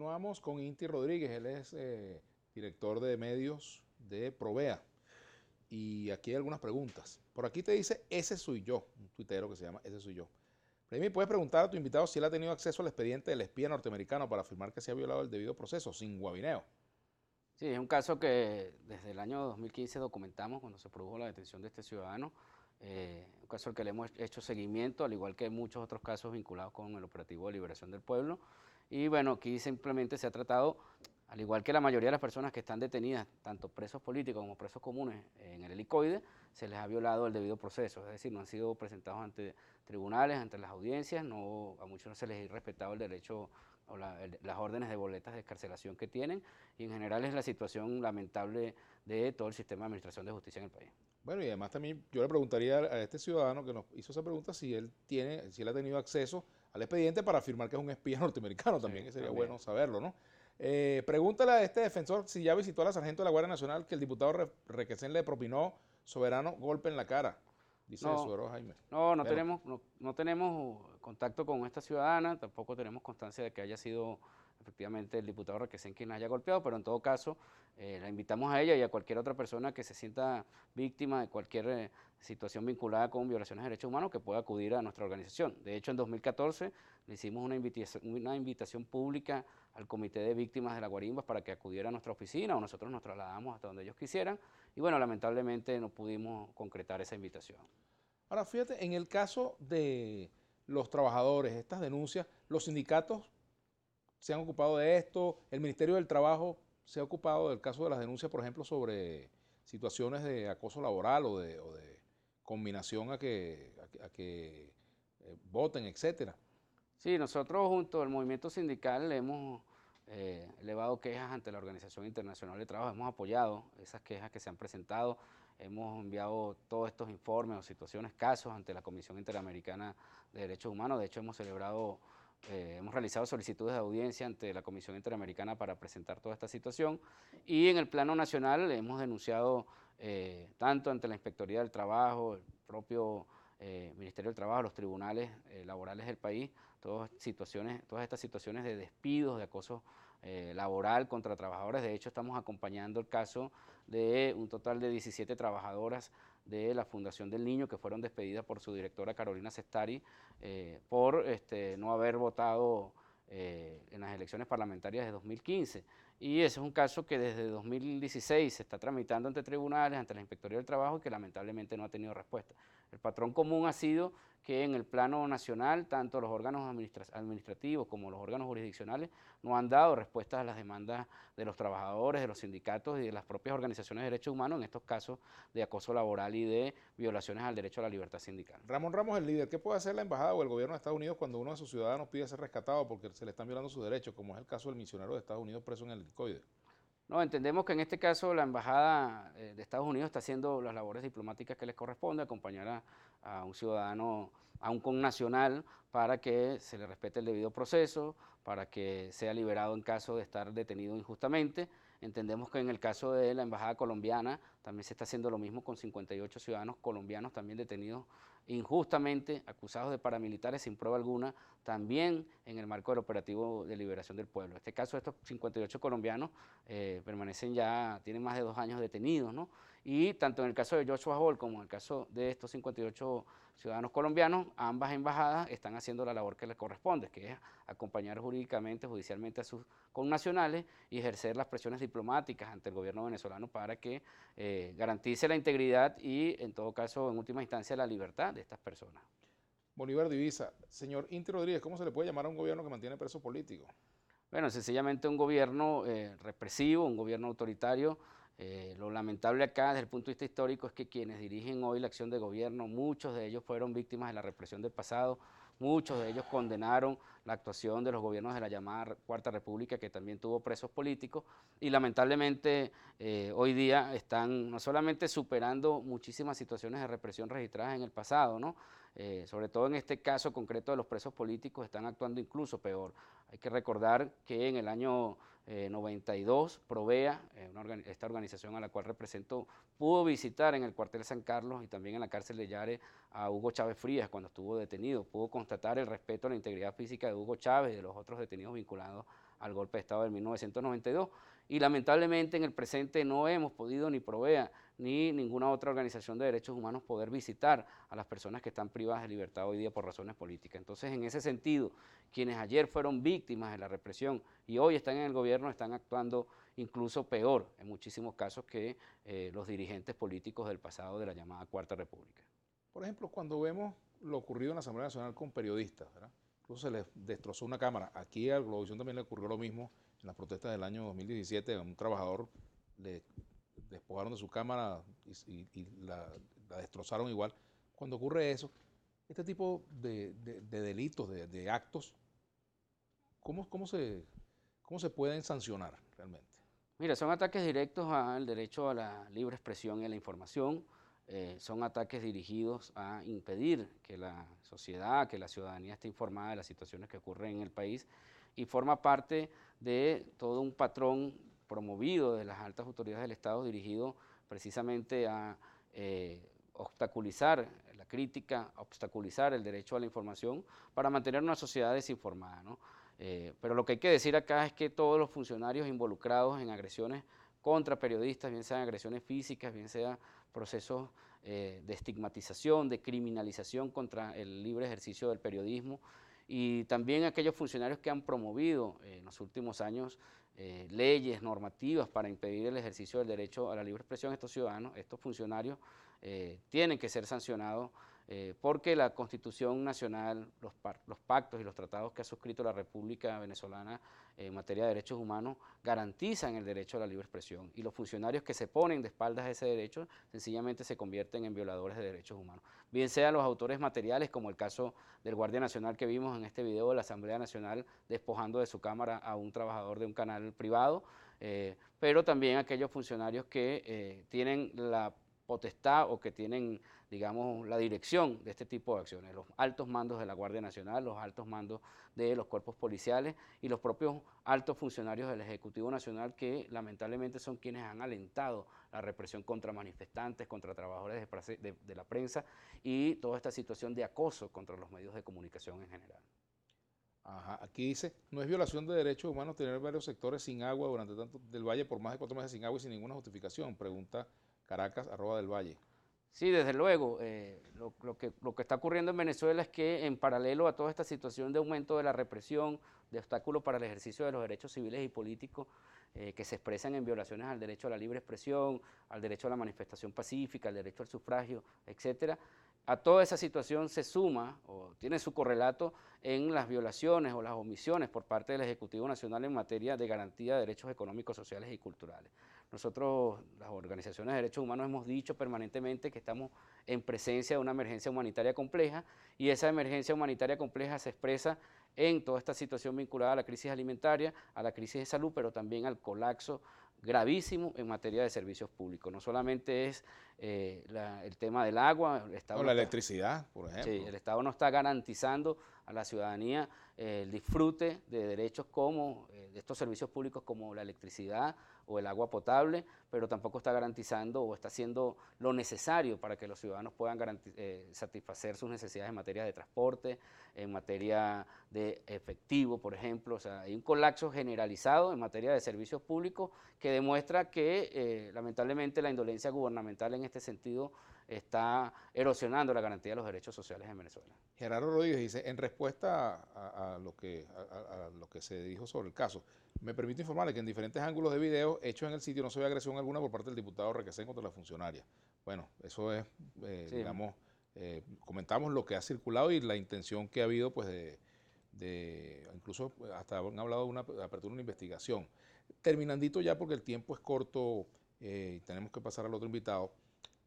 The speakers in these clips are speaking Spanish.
Continuamos con Inti Rodríguez, él es director de medios de Provea. Y aquí hay algunas preguntas. Por aquí te dice, ese soy yo, un tuitero que se llama Ese soy yo. Primi, puedes preguntar a tu invitado si él ha tenido acceso al expediente del espía norteamericano para afirmar que se ha violado el debido proceso, sin guabineo. Sí, es un caso que desde el año 2015 documentamos cuando se produjo la detención de este ciudadano, un caso al que le hemos hecho seguimiento, al igual que muchos otros casos vinculados con el operativo de liberación del pueblo. Y bueno, aquí simplemente se ha tratado, al igual que la mayoría de las personas que están detenidas, tanto presos políticos como presos comunes en el helicoide, se les ha violado el debido proceso, es decir, no han sido presentados ante tribunales, ante las audiencias, no, a muchos no se les ha respetado el derecho o las órdenes de boletas de excarcelación que tienen, y en general es la situación lamentable de todo el sistema de administración de justicia en el país. Bueno, y además también yo le preguntaría a este ciudadano que nos hizo esa pregunta si él ha tenido acceso al expediente para afirmar que es un espía norteamericano Sí, también, que sería también. bueno saberlo, ¿no? Pregúntale a este defensor si ya visitó a la sargento de la Guardia Nacional que el diputado Requesén le propinó soberano golpe en la cara, dice No, Suero Jaime. no Bueno, tenemos, no tenemos contacto con esta ciudadana, tampoco tenemos constancia de que haya sido efectivamente el diputado Requesén quien la haya golpeado, pero en todo caso la invitamos a ella y a cualquier otra persona que se sienta víctima de cualquier situación vinculada con violaciones de derechos humanos que pueda acudir a nuestra organización. De hecho, en 2014 le hicimos una invitación pública al Comité de Víctimas de la Guarimbas para que acudiera a nuestra oficina, o nosotros nos trasladamos hasta donde ellos quisieran, y bueno, lamentablemente no pudimos concretar esa invitación. ahora fíjate, en el caso de los trabajadores, estas denuncias, los sindicatos se han ocupado de esto, el Ministerio del Trabajo se ha ocupado del caso de las denuncias, por ejemplo, sobre situaciones de acoso laboral o de combinación a que voten, etcétera. Sí, nosotros junto al movimiento sindical hemos elevado quejas ante la Organización Internacional de Trabajo, hemos apoyado esas quejas que se han presentado, hemos enviado todos estos informes o situaciones, casos ante la Comisión Interamericana de Derechos Humanos. De hecho hemos realizado solicitudes de audiencia ante la Comisión Interamericana para presentar toda esta situación, y en el plano nacional hemos denunciado tanto ante la Inspectoría del Trabajo, el propio Ministerio del Trabajo, los tribunales laborales del país, todas estas situaciones de despidos, de acoso laboral contra trabajadores. De hecho, estamos acompañando el caso de un total de 17 trabajadoras de la Fundación del Niño que fueron despedidas por su directora Carolina Sestari por no haber votado en las elecciones parlamentarias de 2015. Y ese es un caso que desde 2016 se está tramitando ante tribunales, ante la Inspectoría del Trabajo, y que lamentablemente no ha tenido respuesta. El patrón común ha sido que en el plano nacional, tanto los órganos administrativos como los órganos jurisdiccionales no han dado respuestas a las demandas de los trabajadores, de los sindicatos y de las propias organizaciones de derechos humanos en estos casos de acoso laboral y de violaciones al derecho a la libertad sindical. Ramón Ramos, el líder, ¿qué puede hacer la embajada o el gobierno de Estados Unidos cuando uno de sus ciudadanos pide ser rescatado porque se le están violando sus derechos, como es el caso del misionero de Estados Unidos preso en el helicoide? No, entendemos que en este caso la Embajada de Estados Unidos está haciendo las labores diplomáticas que les corresponde, acompañar a un ciudadano, a un connacional, para que se le respete el debido proceso, para que sea liberado en caso de estar detenido injustamente. Entendemos que en el caso de la Embajada colombiana también se está haciendo lo mismo con 58 ciudadanos colombianos también detenidos injustamente, acusados de paramilitares sin prueba alguna, también en el marco del operativo de liberación del pueblo. En este caso, estos 58 colombianos tienen más de 2 años detenidos, ¿no? Y tanto en el caso de Joshua Hall como en el caso de estos 58 ciudadanos colombianos, ambas embajadas están haciendo la labor que les corresponde, que es acompañar jurídicamente, judicialmente a sus connacionales y ejercer las presiones diplomáticas ante el gobierno venezolano para que garantice la integridad y, en todo caso, en última instancia, la libertad de estas personas. Bolívar Divisa, señor Inti Rodríguez, ¿cómo se le puede llamar a un gobierno que mantiene presos políticos? Bueno, sencillamente un gobierno represivo, un gobierno autoritario. Lo lamentable acá desde el punto de vista histórico es que quienes dirigen hoy la acción de gobierno, muchos de ellos fueron víctimas de la represión del pasado, muchos de ellos condenaron la actuación de los gobiernos de la llamada Cuarta República, que también tuvo presos políticos, y lamentablemente hoy día están no solamente superando muchísimas situaciones de represión registradas en el pasado, ¿no? Sobre todo en este caso concreto de los presos políticos, están actuando incluso peor. Hay que recordar que en el año 92, Provea, esta organización a la cual represento, pudo visitar en el cuartel San Carlos y también en la cárcel de Yare a Hugo Chávez Frías cuando estuvo detenido. Pudo constatar el respeto a la integridad física de Hugo Chávez y de los otros detenidos vinculados al golpe de Estado de 1992. Y lamentablemente en el presente no hemos podido ni Provea ni ninguna otra organización de derechos humanos poder visitar a las personas que están privadas de libertad hoy día por razones políticas. Entonces, en ese sentido, quienes ayer fueron víctimas de la represión y hoy están en el gobierno están actuando incluso peor en muchísimos casos que los dirigentes políticos del pasado de la llamada Cuarta República. Por ejemplo, cuando vemos lo ocurrido en la Asamblea Nacional con periodistas, ¿verdad? Incluso se les destrozó una cámara. Aquí a Globovisión también le ocurrió lo mismo en las protestas del año 2017. A un trabajador le despojaron de su cámara y la destrozaron igual. Cuando ocurre eso, este tipo de delitos, de actos, ¿cómo se pueden sancionar realmente? Mira, son ataques directos al derecho a la libre expresión y a la información. Son ataques dirigidos a impedir que la sociedad, que la ciudadanía esté informada de las situaciones que ocurren en el país y forma parte de todo un patrón promovido de las altas autoridades del Estado dirigido precisamente a obstaculizar la crítica, obstaculizar el derecho a la información para mantener una sociedad desinformada, ¿no? Pero lo que hay que decir acá es que todos los funcionarios involucrados en agresiones contra periodistas, bien sean agresiones físicas, bien sean procesos de estigmatización, de criminalización contra el libre ejercicio del periodismo, y también aquellos funcionarios que han promovido en los últimos años leyes, normativas para impedir el ejercicio del derecho a la libre expresión, estos ciudadanos, estos funcionarios tienen que ser sancionados porque la Constitución Nacional, los pactos y los tratados que ha suscrito la República Venezolana en materia de derechos humanos garantizan el derecho a la libre expresión, y los funcionarios que se ponen de espaldas a ese derecho sencillamente se convierten en violadores de derechos humanos. Bien sean los autores materiales, como el caso del Guardia Nacional que vimos en este video de la Asamblea Nacional despojando de su cámara a un trabajador de un canal privado, pero también aquellos funcionarios que tienen la potestad o que tienen, digamos, la dirección de este tipo de acciones, los altos mandos de la Guardia Nacional, los altos mandos de los cuerpos policiales y los propios altos funcionarios del Ejecutivo Nacional que lamentablemente son quienes han alentado la represión contra manifestantes, contra trabajadores de la prensa y toda esta situación de acoso contra los medios de comunicación en general. Ajá, aquí dice, no es violación de derechos humanos tener varios sectores sin agua durante tanto del Valle por más de 4 meses sin agua y sin ninguna justificación, pregunta Caracas, @del Valle. Sí, desde luego. Lo que está ocurriendo en Venezuela es que en paralelo a toda esta situación de aumento de la represión, de obstáculos para el ejercicio de los derechos civiles y políticos que se expresan en violaciones al derecho a la libre expresión, al derecho a la manifestación pacífica, al derecho al sufragio, etcétera, a toda esa situación se suma o tiene su correlato en las violaciones o las omisiones por parte del Ejecutivo Nacional en materia de garantía de derechos económicos, sociales y culturales. Nosotros, las organizaciones de derechos humanos, hemos dicho permanentemente que estamos en presencia de una emergencia humanitaria compleja, y esa emergencia humanitaria compleja se expresa en toda esta situación vinculada a la crisis alimentaria, a la crisis de salud, pero también al colapso gravísimo en materia de servicios públicos. No solamente es el tema del agua, el Estado O no la está, electricidad, por sí, ejemplo. el Estado no está garantizando a la ciudadanía el disfrute de derechos como de estos servicios públicos como la electricidad o el agua potable, pero tampoco está garantizando o está haciendo lo necesario para que los ciudadanos puedan satisfacer sus necesidades en materia de transporte, en materia de efectivo, por ejemplo. O sea, hay un colapso generalizado en materia de servicios públicos que demuestra que lamentablemente la indolencia gubernamental en este sentido está erosionando la garantía de los derechos sociales en Venezuela. Gerardo Rodríguez dice, en respuesta a lo que se dijo sobre el caso, me permito informarle que en diferentes ángulos de video hechos en el sitio no se ve agresión alguna por parte del diputado Requesén contra la funcionaria. Bueno, eso es, Sí. digamos, comentamos lo que ha circulado y la intención que ha habido, pues, incluso hasta han hablado de una apertura de una investigación. Terminandito ya porque el tiempo es corto y tenemos que pasar al otro invitado.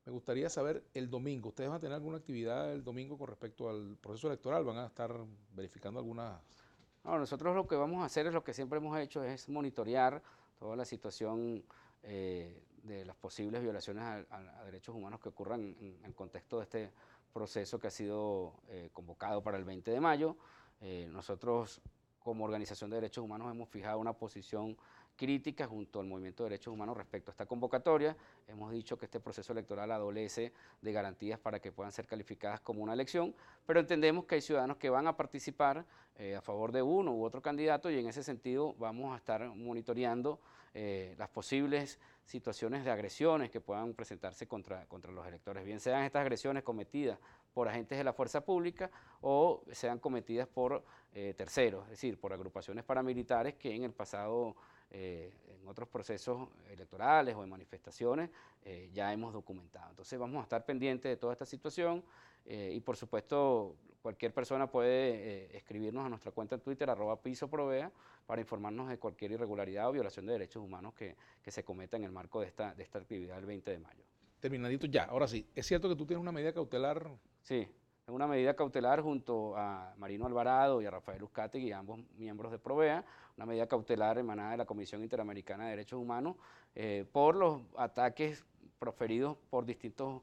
Me gustaría saber el domingo, ¿ustedes van a tener alguna actividad el domingo con respecto al proceso electoral? ¿Van a estar verificando algunas? No, nosotros lo que vamos a hacer es lo que siempre hemos hecho, es monitorear toda la situación de las posibles violaciones a derechos humanos que ocurran en el contexto de este proceso que ha sido convocado para el 20 de mayo. Nosotros como organización de derechos humanos hemos fijado una posición críticas junto al Movimiento de Derechos Humanos respecto a esta convocatoria. Hemos dicho que este proceso electoral adolece de garantías para que puedan ser calificadas como una elección, pero entendemos que hay ciudadanos que van a participar a favor de uno u otro candidato, y en ese sentido vamos a estar monitoreando las posibles situaciones de agresiones que puedan presentarse contra los electores, bien sean estas agresiones cometidas por agentes de la fuerza pública o sean cometidas por terceros, es decir, por agrupaciones paramilitares que en el pasado, en otros procesos electorales o de manifestaciones, ya hemos documentado. Entonces vamos a estar pendientes de toda esta situación y por supuesto cualquier persona puede escribirnos a nuestra cuenta en Twitter, @pisoprovea, para informarnos de cualquier irregularidad o violación de derechos humanos que se cometa en el marco de esta actividad del 20 de mayo. Terminadito ya, ahora sí, ¿es cierto que tú tienes una medida cautelar? Sí, es una medida cautelar junto a Marino Alvarado y a Rafael Uzcategui, ambos miembros de Provea, una medida cautelar emanada de la Comisión Interamericana de Derechos Humanos por los ataques proferidos por distintos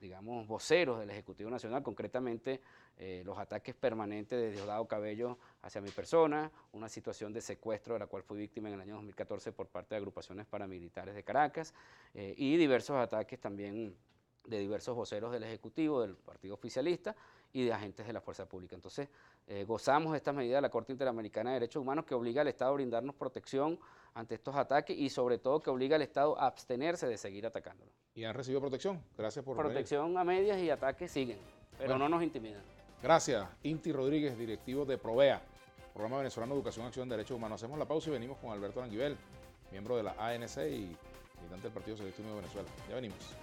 digamos, voceros del Ejecutivo Nacional, concretamente los ataques permanentes de Diosdado Cabello hacia mi persona, una situación de secuestro de la cual fui víctima en el año 2014 por parte de agrupaciones paramilitares de Caracas y diversos ataques también de diversos voceros del Ejecutivo, del Partido Oficialista y de agentes de la Fuerza Pública. Entonces, gozamos de estas medidas de la Corte Interamericana de Derechos Humanos que obliga al Estado a brindarnos protección ante estos ataques y sobre todo que obliga al Estado a abstenerse de seguir atacándolo. ¿Y han recibido protección? Gracias por Protección a medias y ataques siguen, pero bueno, no nos intimidan. Gracias, Inti Rodríguez, directivo de Provea, Programa Venezolano de Educación, Acción de Derechos Humanos. Hacemos la pausa y venimos con Alberto Languibel, miembro de la ANC y militante del Partido Socialista Unido de Venezuela. Ya venimos.